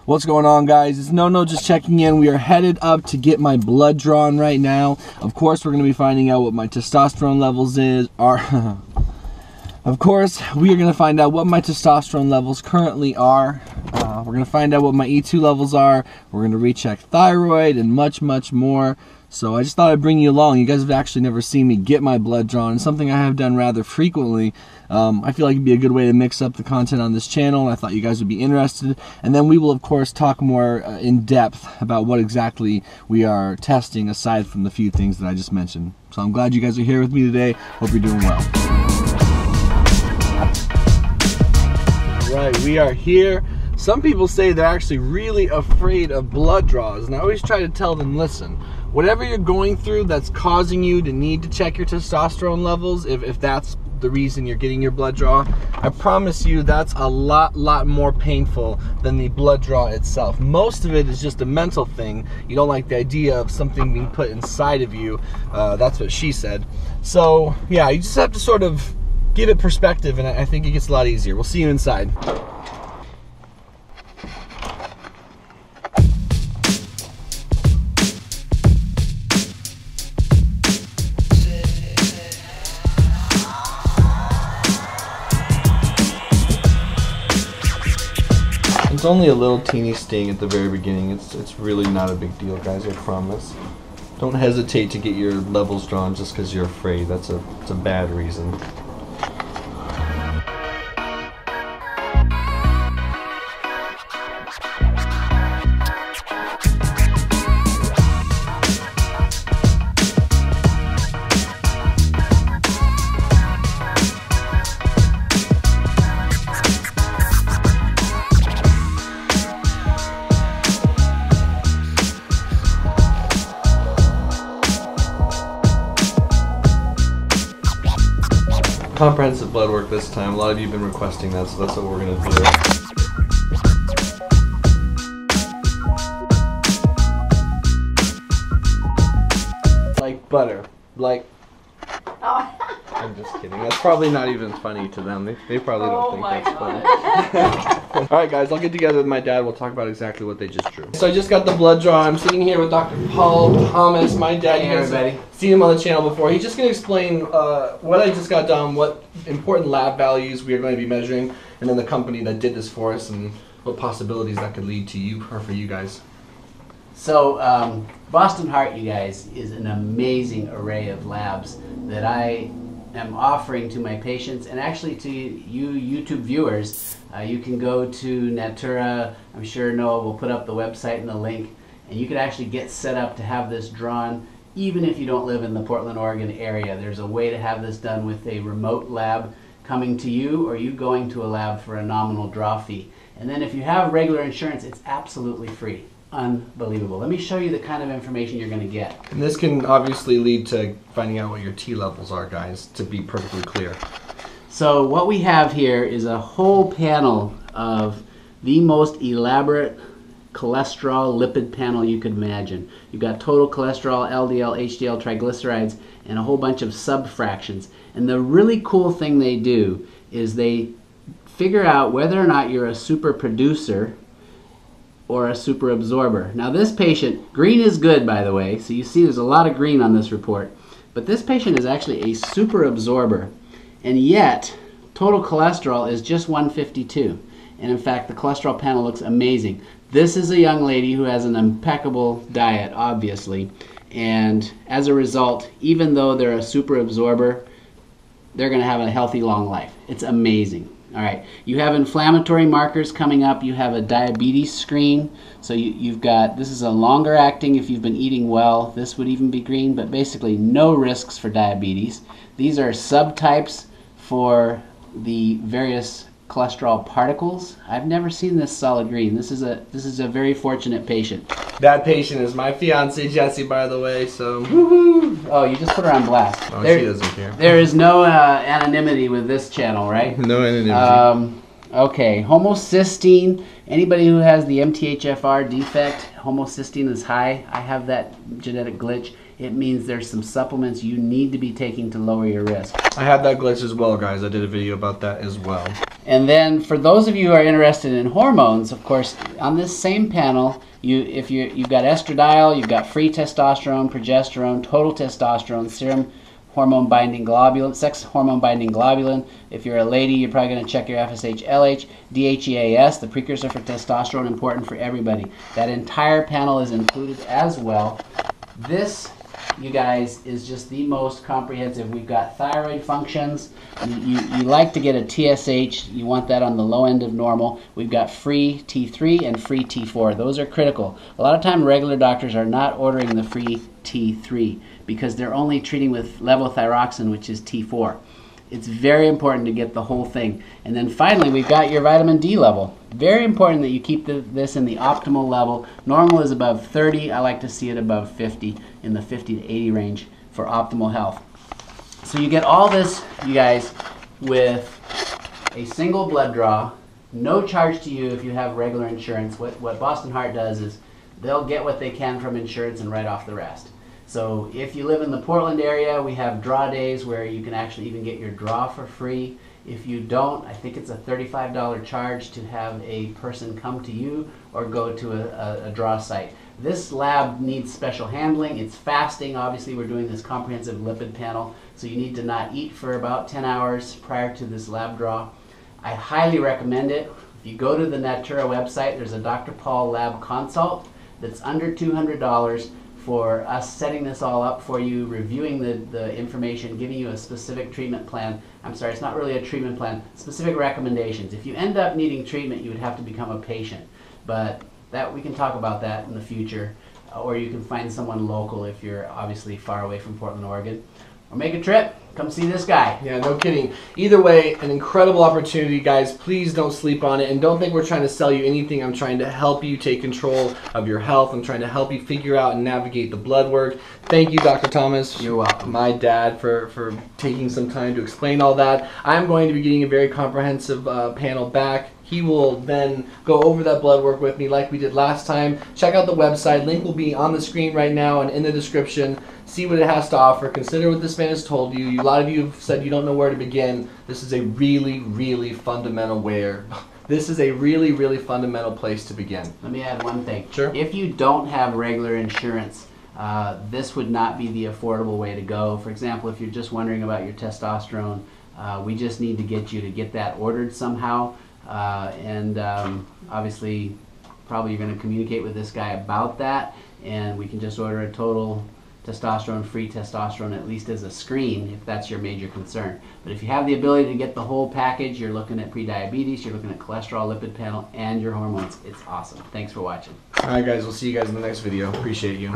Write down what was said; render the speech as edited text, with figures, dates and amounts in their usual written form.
What's going on, guys? It's No just checking in. We are headed up to get my blood drawn right now. Of course, we're going to be finding out what my testosterone levels are. Of course, we are going to find out what my testosterone levels currently are. We're going to find out what my E2 levels are. We're going to recheck thyroid and much more. So I just thought I'd bring you along. You guys have actually never seen me get my blood drawn. It's something I have done rather frequently. I feel like it'd be a good way to mix up the content on this channel, and I thought you guys would be interested. And then we will, of course, talk more in depth about what exactly we are testing aside from the few things that I just mentioned. So I'm glad you guys are here with me today. Hope you're doing well. Right, we are here. Some people say they're actually really afraid of blood draws, and I always try to tell them, listen, whatever you're going through that's causing you to need to check your testosterone levels, if that's the reason you're getting your blood draw, I promise you that's a lot more painful than the blood draw itself. Most of it is just a mental thing. You don't like the idea of something being put inside of you. That's what she said. So yeah, you just have to sort of give it perspective, and I think it gets a lot easier. We'll see you inside. It's only a little teeny sting at the very beginning. It's really not a big deal, guys, I promise. Don't hesitate to get your levels drawn just because you're afraid. It's a bad reason. Comprehensive blood work this time. A lot of you have been requesting that, so that's what we're going to do. Like butter. Like... I'm just kidding. That's probably not even funny to them. They probably don't think that's funny. Alright guys, I'll get together with my dad. We'll talk about exactly what they just drew. So I just got the blood draw. I'm sitting here with Dr. Paul Thomas, my dad. Hey everybody. Seen him on the channel before. He's just going to explain what I just got done, what important lab values we are going to be measuring, and then the company that did this for us, and what possibilities that could lead to you or for you guys. So Boston Heart, you guys, is an amazing array of labs that I am offering to my patients, and actually to you YouTube viewers. You can go to Natura. I'm sure Noah will put up the website and the link, and you can actually get set up to have this drawn even if you don't live in the Portland, Oregon area. There's a way to have this done with a remote lab coming to you, or you going to a lab for a nominal draw fee. And then if you have regular insurance, it's absolutely free. Unbelievable. Let me show you the kind of information you're going to get. And this can obviously lead to finding out what your T levels are, guys, to be perfectly clear. So what we have here is a whole panel of the most elaborate cholesterol lipid panel you could imagine. You've got total cholesterol, LDL, HDL, triglycerides, and a whole bunch of subfractions. And the really cool thing they do is they figure out whether or not you're a super producer or a super absorber. Now this patient, green is good, by the way, so you see there's a lot of green on this report, but this patient is actually a super absorber, and yet total cholesterol is just 152. And in fact, the cholesterol panel looks amazing. This is a young lady who has an impeccable diet, obviously, and as a result, even though they're a super absorber, they're going to have a healthy, long life. It's amazing. All right, you have inflammatory markers coming up. You have a diabetes screen. So you've got, this is a longer acting if you've been eating well. This would even be green, but basically no risks for diabetes. These are subtypes for the various cholesterol particles. I've never seen this solid green. This is a very fortunate patient. That patient is my fiance Jessie, by the way, so woohoo! Oh, you just put her on blast. Oh, she doesn't care. There is no anonymity with this channel, right? No anonymity. Okay, homocysteine. Anybody who has the MTHFR defect, homocysteine is high. I have that genetic glitch. it means there's some supplements you need to be taking to lower your risk. I had that glitch as well, guys. I did a video about that as well. And then for those of you who are interested in hormones, of course, on this same panel, you've got estradiol, you've got free testosterone, progesterone, total testosterone, serum hormone binding globulin, sex hormone binding globulin. If you're a lady, you're probably going to check your FSH, LH, DHEAS, the precursor for testosterone, important for everybody. That entire panel is included as well. This, you guys, is just the most comprehensive. We've got thyroid functions. You like to get a TSH. You want that on the low end of normal. We've got free T3 and free T4. Those are critical. A lot of time regular doctors are not ordering the free T3 because they're only treating with levothyroxine, which is T4. It's very important to get the whole thing. And then finally, we've got your vitamin D level. Very important that you keep this in the optimal level. Normal is above 30. I like to see it above 50, in the 50 to 80 range for optimal health. So you get all this, you guys, with a single blood draw, no charge to you if you have regular insurance. What Boston Heart does is they'll get what they can from insurance and write off the rest. So if you live in the Portland area, we have draw days where you can actually even get your draw for free. If you don't, I think it's a $35 charge to have a person come to you or go to a draw site. This lab needs special handling. It's fasting. Obviously, we're doing this comprehensive lipid panel, so you need to not eat for about 10 hours prior to this lab draw. I highly recommend it. If you go to the Natura website, there's a Dr. Paul lab consult that's under $200 for us setting this all up for you, reviewing the information, giving you a specific treatment plan. I'm sorry, it's not really a treatment plan, specific recommendations. If you end up needing treatment, you would have to become a patient. But that we can talk about that in the future. Or you can find someone local if you're obviously far away from Portland, Oregon. Or make a trip, come see this guy. Yeah, no kidding. Either way, an incredible opportunity, guys. Please don't sleep on it, and don't think we're trying to sell you anything. I'm trying to help you take control of your health. I'm trying to help you figure out and navigate the blood work. Thank you, Dr. Thomas. You're welcome. My dad for taking some time to explain all that. I'm going to be getting a very comprehensive panel back. He will then go over that blood work with me like we did last time. Check out the website. Link will be on the screen right now and in the description. See what it has to offer. Consider what this man has told you. A lot of you have said you don't know where to begin. This is a really, really fundamental This is a really, really fundamental place to begin. Let me add one thing. Sure. If you don't have regular insurance, this would not be the affordable way to go. For example, if you're just wondering about your testosterone, we just need to get you to get that ordered somehow. Obviously, probably you're going to communicate with this guy about that, and we can just order a total testosterone, free testosterone, at least as a screen, if that's your major concern. But if you have the ability to get the whole package, you're looking at prediabetes, you're looking at cholesterol, lipid panel, and your hormones. It's awesome. Thanks for watching. All right, guys. We'll see you guys in the next video. Appreciate you.